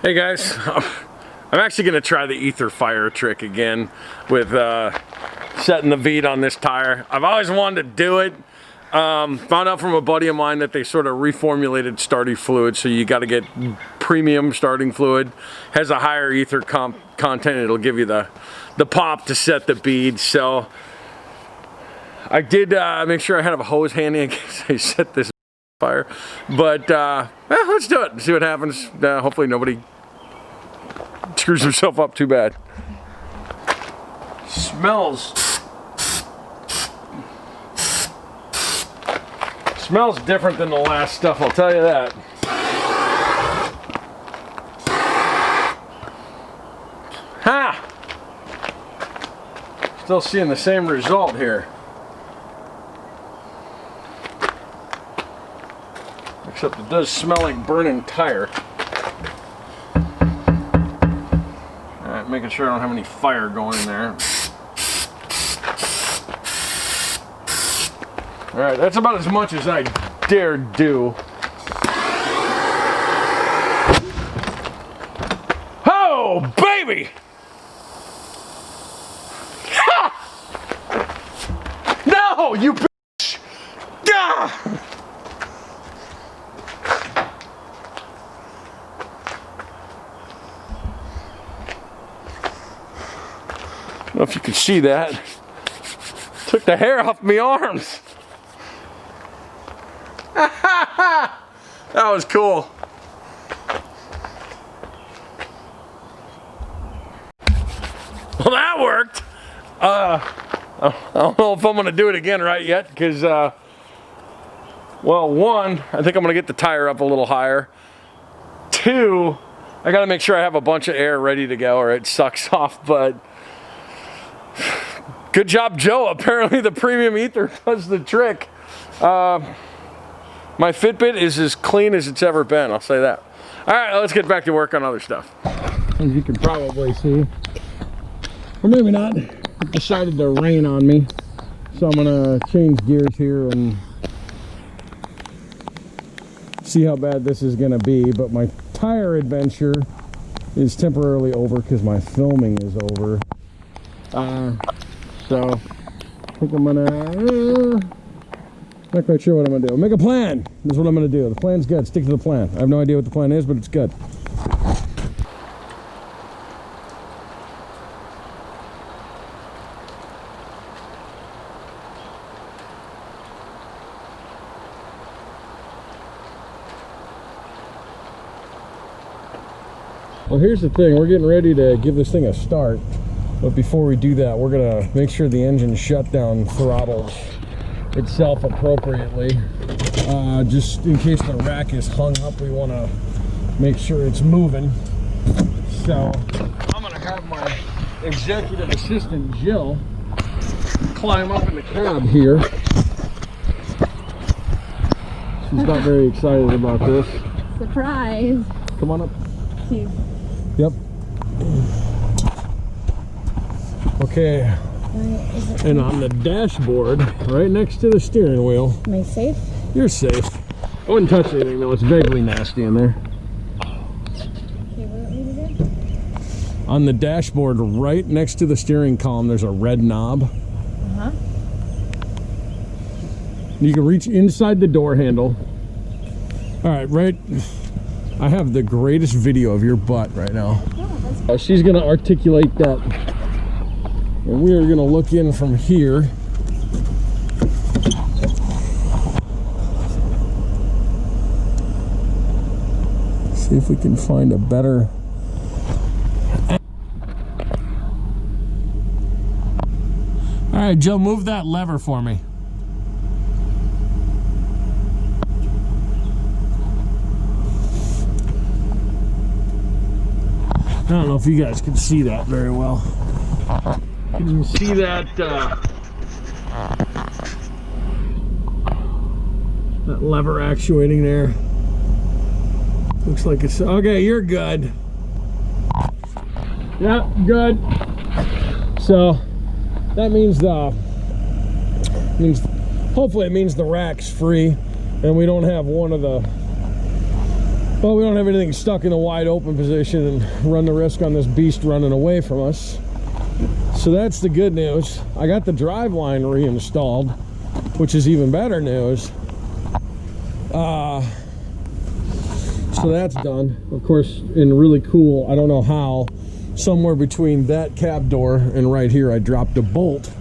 Hey guys, I'm actually going to try the ether fire trick again with setting the bead on this tire. I've always wanted to do it. Found out from a buddy of mine that they sort of reformulated starting fluid, so you got to get premium starting fluid. Has a higher ether content. It'll give you the pop to set the bead. So I did make sure I had a hose handy in case I set this fire. But let's do it and see what happens. Hopefully nobody screws himself up too bad. Smells different than the last stuff, I'll tell you that. Ha! Still seeing the same result here. Except it does smell like burning tire. Alright, making sure I don't have any fire going in there. Alright, that's about as much as I dare do. Oh, baby! Ha! No, you bitch! Gah! I don't know if you can see that. Took the hair off my arms. That was cool. Well, that worked. I don't know if I'm going to do it again right yet because, well, one, I think I'm going to get the tire up a little higher. Two, I got to make sure I have a bunch of air ready to go or it sucks off, but good job, Joe. Apparently the premium ether does the trick. My Fitbit is as clean as it's ever been, I'll say that. All right, let's get back to work on other stuff. As you can probably see, or maybe not, it decided to rain on me. So I'm gonna change gears here and see how bad this is gonna be. But my tire adventure is temporarily over because my filming is over. So I think I'm gonna, not quite sure what I'm gonna do. Make a plan. This is what I'm gonna do. The plan's good. Stick to the plan. I have no idea what the plan is, but it's good. Well, here's the thing. We're getting ready to give this thing a start. But before we do that, we're gonna make sure the engine shutdown throttles itself appropriately. Just in case the rack is hung up, we want to make sure it's moving. So I'm going to have my executive assistant Jill climb up in the cab here. She's not very excited about this. Surprise! Come on up. Cute. Yep. Okay. And on the dashboard, right next to the steering wheel. Am I safe? You're safe. I wouldn't touch anything though, it's vaguely nasty in there. Okay, what do we do? On the dashboard, right next to the steering column, there's a red knob. Uh-huh. You can reach inside the door handle. Alright, right. I have the greatest video of your butt right now. Yeah, she's gonna articulate that. And we are going to look in from here. See if we can find a better. All right, Joe, move that lever for me. I don't know if you guys can see that very well. Can you see that that lever actuating there? Looks like it's okay. You're good. Yep, good. So that means hopefully it means the rack's free and we don't have one of the Well, we don't have anything stuck in a wide open position and run the risk on this beast running away from us. So that's the good news. I got the drive line reinstalled, which is even better news. So that's done. Of course, and really cool, I don't know how, somewhere between that cab door and right here I dropped a bolt.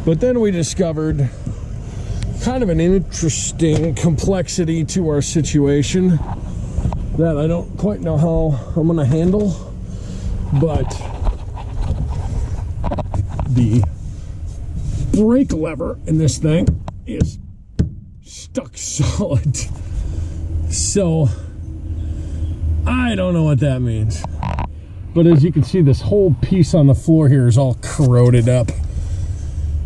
But then we discovered kind of an interesting complexity to our situation that I don't quite know how I'm gonna handle, but the brake lever in this thing is stuck solid. So I don't know what that means, but as you can see, this whole piece on the floor here is all corroded up,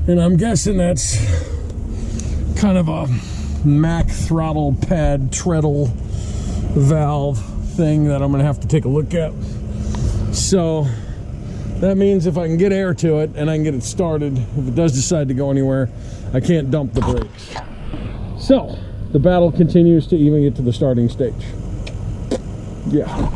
and I'm guessing that's kind of a Mack throttle pad treadle valve thing that I'm gonna have to take a look at. So that means if I can get air to it and I can get it started, if it does decide to go anywhere, I can't dump the brakes. So the battle continues to even get to the starting stage. Yeah.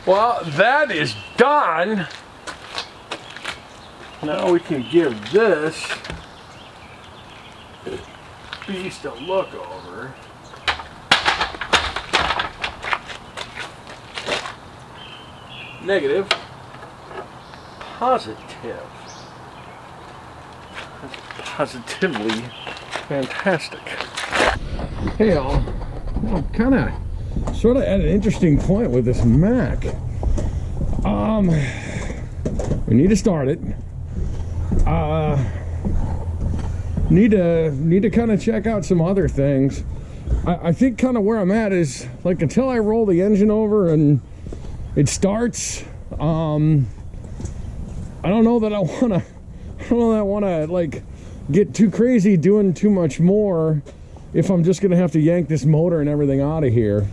Well, that is done. Now we can give this beast a look over. Negative. Positive. That's positively fantastic. Hey y'all, I'm kind of sort of at an interesting point with this Mack. We need to start it. Need to kind of check out some other things. I think kind of where I'm at is like until I roll the engine over and it starts. I don't know that I wanna like get too crazy doing too much more if I'm just gonna have to yank this motor and everything out of here.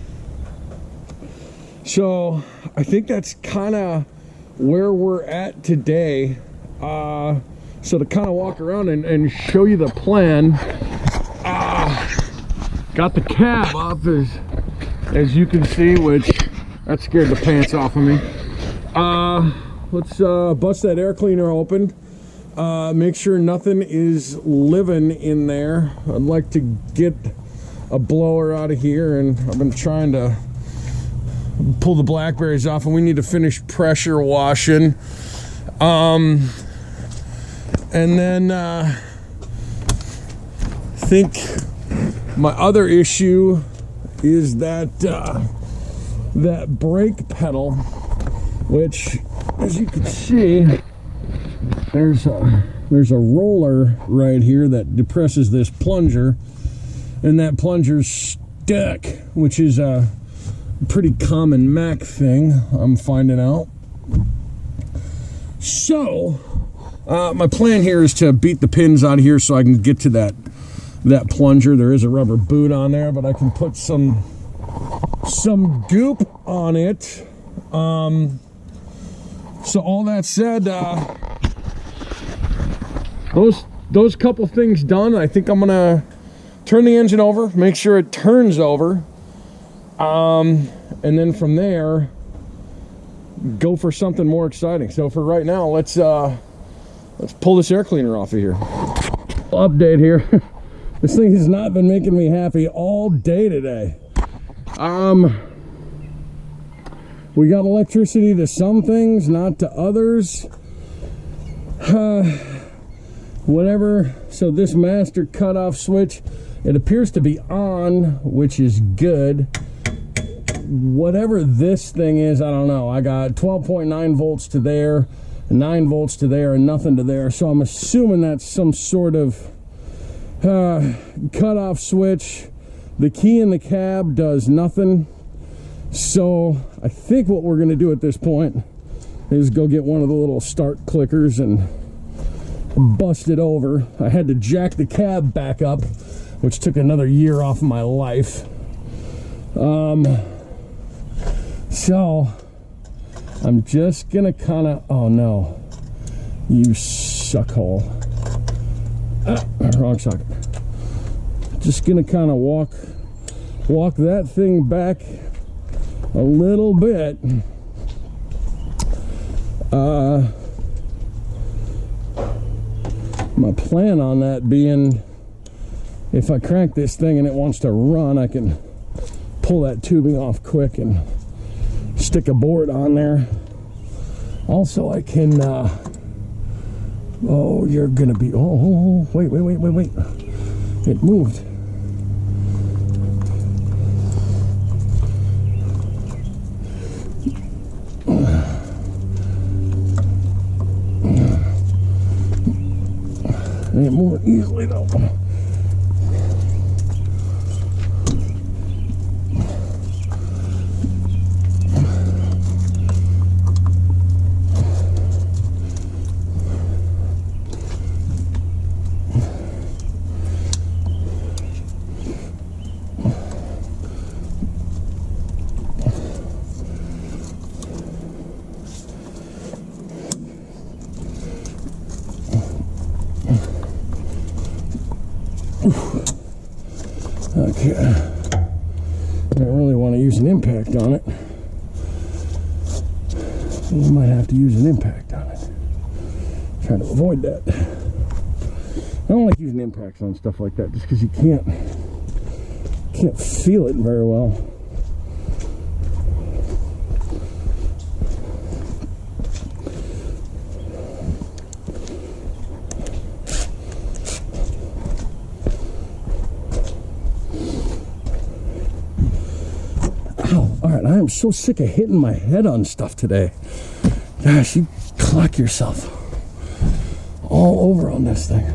So I think that's kind of where we're at today. So to kind of walk around and show you the plan, got the cab up as you can see, which that scared the pants off of me. Let's bust that air cleaner open. Make sure nothing is living in there. I'd like to get a blower out of here, and I've been trying to pull the blackberries off, and we need to finish pressure washing. And then I think my other issue is that that brake pedal, which as you can see, there's a roller right here that depresses this plunger, and that plunger's stuck, which is a pretty common Mack thing, I'm finding out. So my plan here is to beat the pins out of here so I can get to that plunger. There is a rubber boot on there, but I can put some goop on it. So all that said, those couple things done, I think I'm gonna turn the engine over, make sure it turns over, and then from there go for something more exciting. So for right now, let's pull this air cleaner off of here. Update here. This thing has not been making me happy all day today. We got electricity to some things, not to others. Whatever. So this master cutoff switch, it appears to be on, which is good. Whatever this thing is, I don't know. I got 12.9 volts to there, 9 volts to there, and nothing to there. So I'm assuming that's some sort of cutoff switch. The key in the cab does nothing. So I think what we're going to do at this point is go get one of the little start clickers and bust it over. I had to jack the cab back up, which took another year off of my life. So I'm just gonna kind of, oh no, you suckhole. Wrong socket. Just gonna kind of walk that thing back a little bit. My plan on that being, if I crank this thing and it wants to run, I can pull that tubing off quick and stick a board on there. Also, I can, oh, you're gonna be, oh, wait. It moved. It ain't moving easily though. Okay, I don't really want to use an impact on it. We might have to use an impact on it. Trying to avoid that. I don't like using impacts on stuff like that just because you can't feel it very well. Alright, I am so sick of hitting my head on stuff today. Gosh, you clock yourself all over on this thing.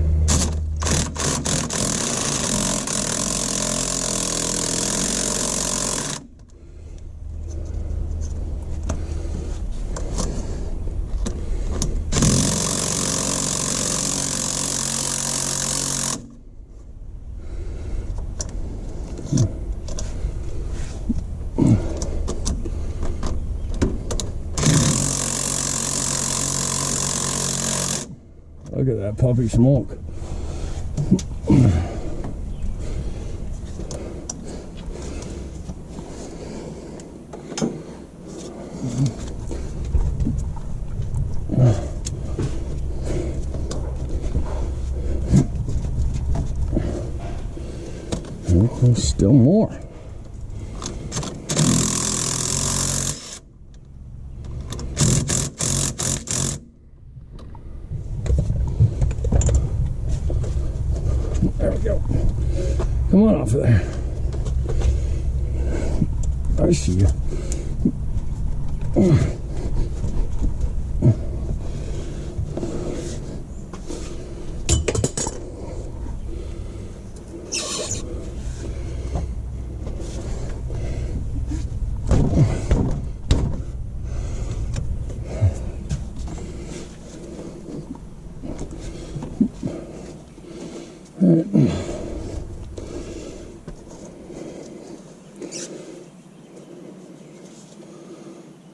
Look at that puppy smoke. There's still more. There we go. Come on off of there. I see you.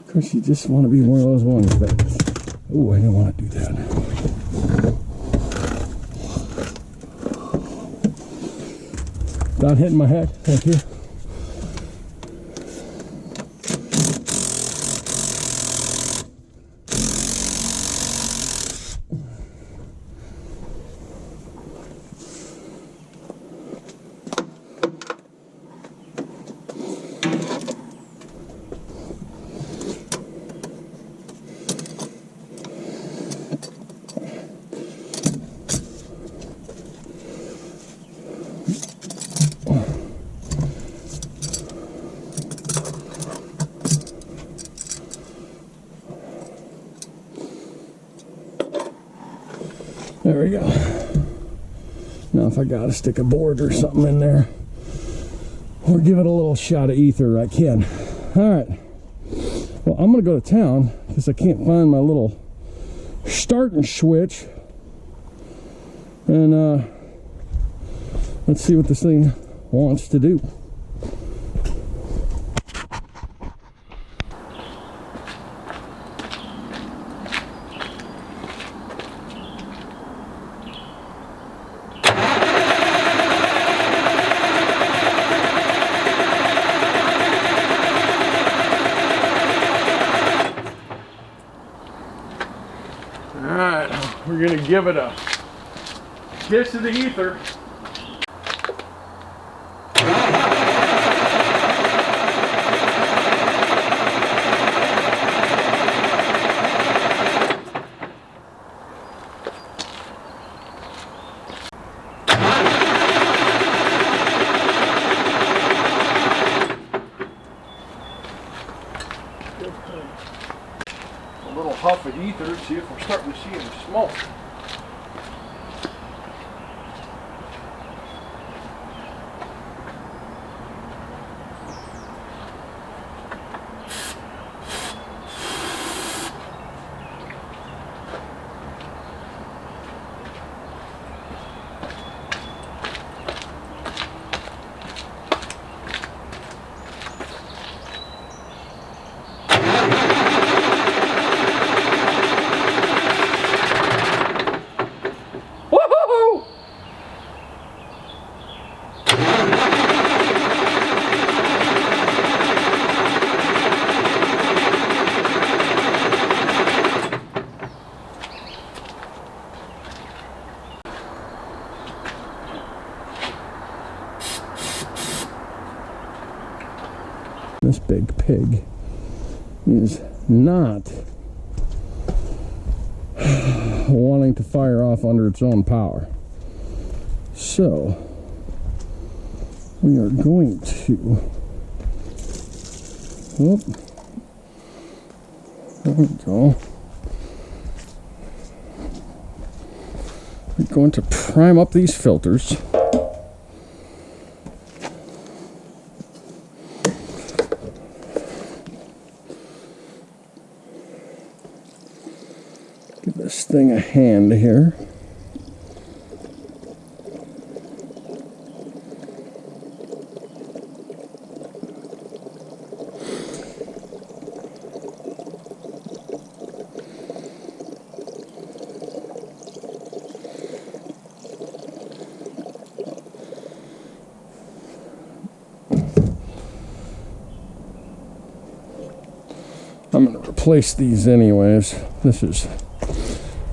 Of course, you just want to be one of those ones that, oh, I didn't want to do that. Without hitting my head, thank you. we go. Now if I gotta stick a board or something in there, or give it a little shot of ether, I can. All right. Well, I'm gonna go to town because I can't find my little starting switch. And let's see what this thing wants to do. Alright, we're gonna give it a kiss of the ether. A little huff of ether, see if we're starting to see any smoke. This big pig is not wanting to fire off under its own power. So we are going to, whoop, there we go. We're going to prime up these filters. Give this thing a hand here. I'm going to replace these anyways. This is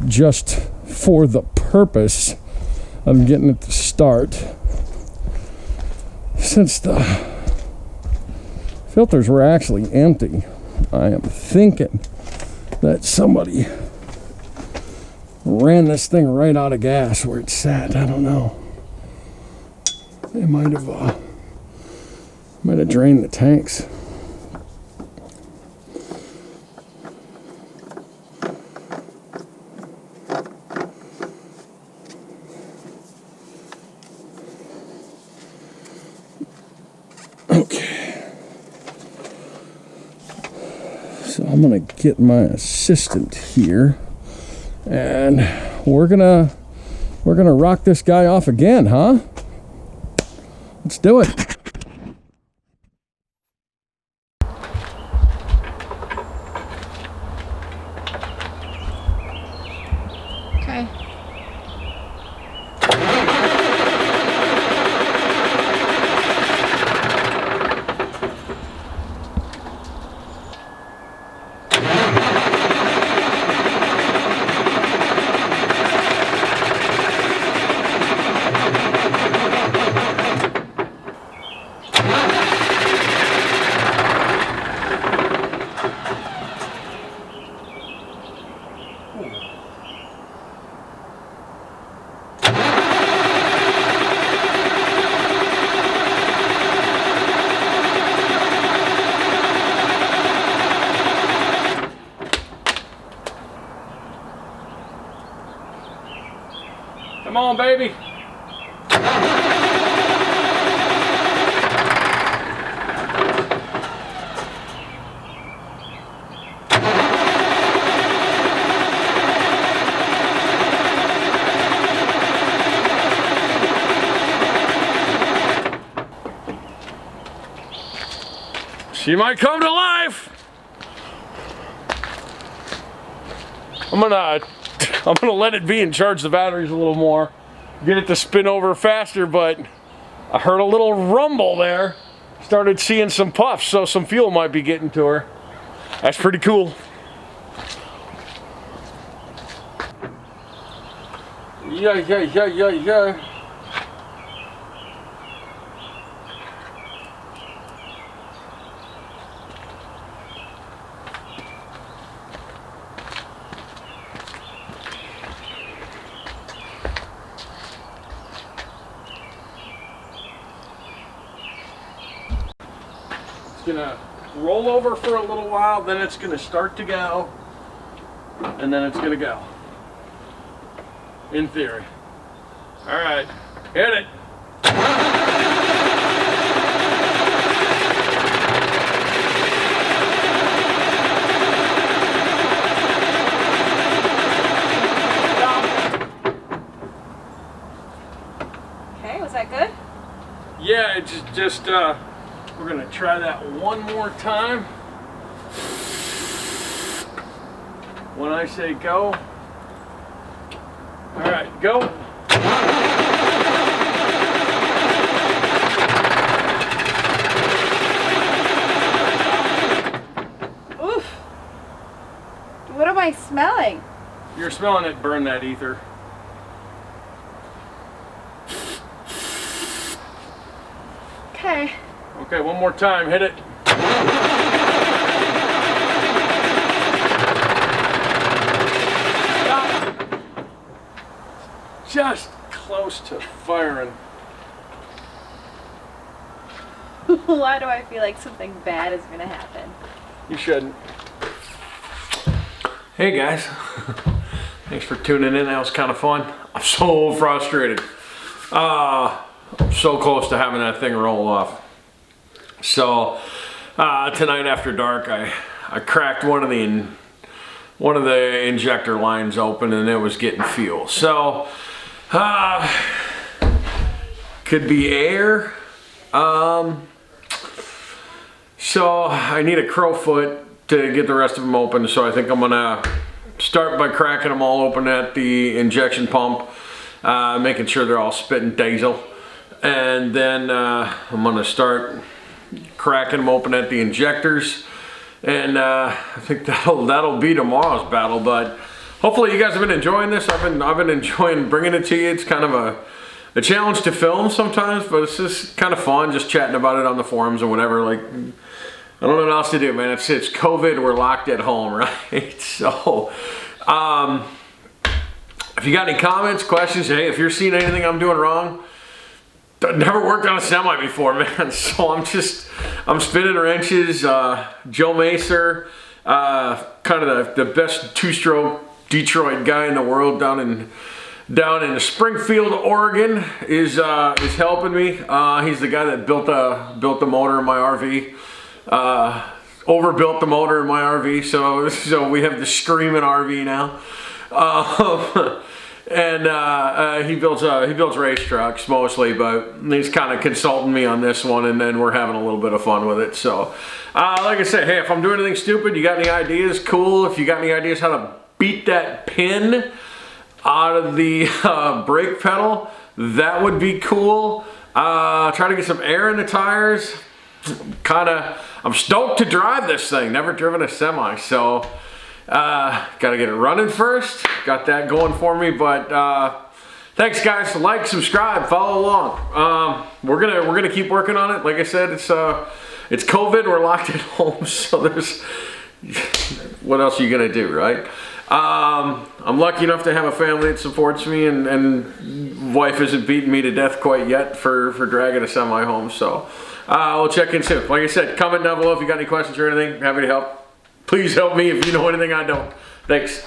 just for the purpose of getting it to start. Since the filters were actually empty, I am thinking that somebody ran this thing right out of gas where it sat. I don't know. They might have drained the tanks. Okay, so I'm gonna get my assistant here, and we're gonna rock this guy off again, huh? Let's do it. Okay. on, baby. She might come to life. I'm gonna let it be and charge the batteries a little more. Get it to spin over faster, but I heard a little rumble there. Started seeing some puffs, so some fuel might be getting to her. That's pretty cool. Yeah. It's gonna roll over for a little while, then it's gonna start to go, and then it's gonna go. In theory. All right, hit it. Okay, was that good? Yeah, it's just we're gonna try that one more time. When I say go. All right, go. Oof. What am I smelling? You're smelling it burn that ether. Okay. Okay, one more time, hit it. Stop. Just close to firing. Why do I feel like something bad is gonna happen? You shouldn't. Hey guys, thanks for tuning in. That was kind of fun. I'm so frustrated. I'm so close to having that thing roll off. So tonight after dark, I cracked one of the injector lines open, and it was getting fuel. So could be air. So I need a crowfoot to get the rest of them open. So I think I'm gonna start by cracking them all open at the injection pump, making sure they're all spitting diesel. And then I'm gonna start cracking them open at the injectors, and I think that'll be tomorrow's battle. But hopefully you guys have been enjoying this. I've been enjoying bringing it to you. It's kind of a challenge to film sometimes, but it's just kind of fun, just chatting about it on the forums or whatever. Like, I don't know what else to do, man. It's COVID. We're locked at home, right? So if you got any comments, questions, hey, if you're seeing anything I'm doing wrong. I've never worked on a semi before, man. So I'm spinning wrenches. Joe Macer, kind of the best two-stroke Detroit guy in the world down in Springfield, Oregon, is helping me. He's the guy that built the motor in my RV. Overbuilt the motor in my RV, so we have the screaming RV now. And he builds race trucks mostly, but he's kind of consulting me on this one, and then we're having a little bit of fun with it. So like I said, hey, if I'm doing anything stupid, you got any ideas, cool. If you got any ideas how to beat that pin out of the brake pedal, that would be cool. Try to get some air in the tires. I'm stoked to drive this thing. Never driven a semi, so gotta get it running first. Got that going for me, but thanks guys. Like, subscribe, follow along. We're gonna keep working on it. Like I said, it's COVID. We're locked at home, so there's what else are you gonna do, right? I'm lucky enough to have a family that supports me, and wife isn't beating me to death quite yet for dragging a semi home. So we'll check in soon. Like I said, comment down below if you got any questions or anything. Happy to help. Please help me if you know anything I don't. Thanks.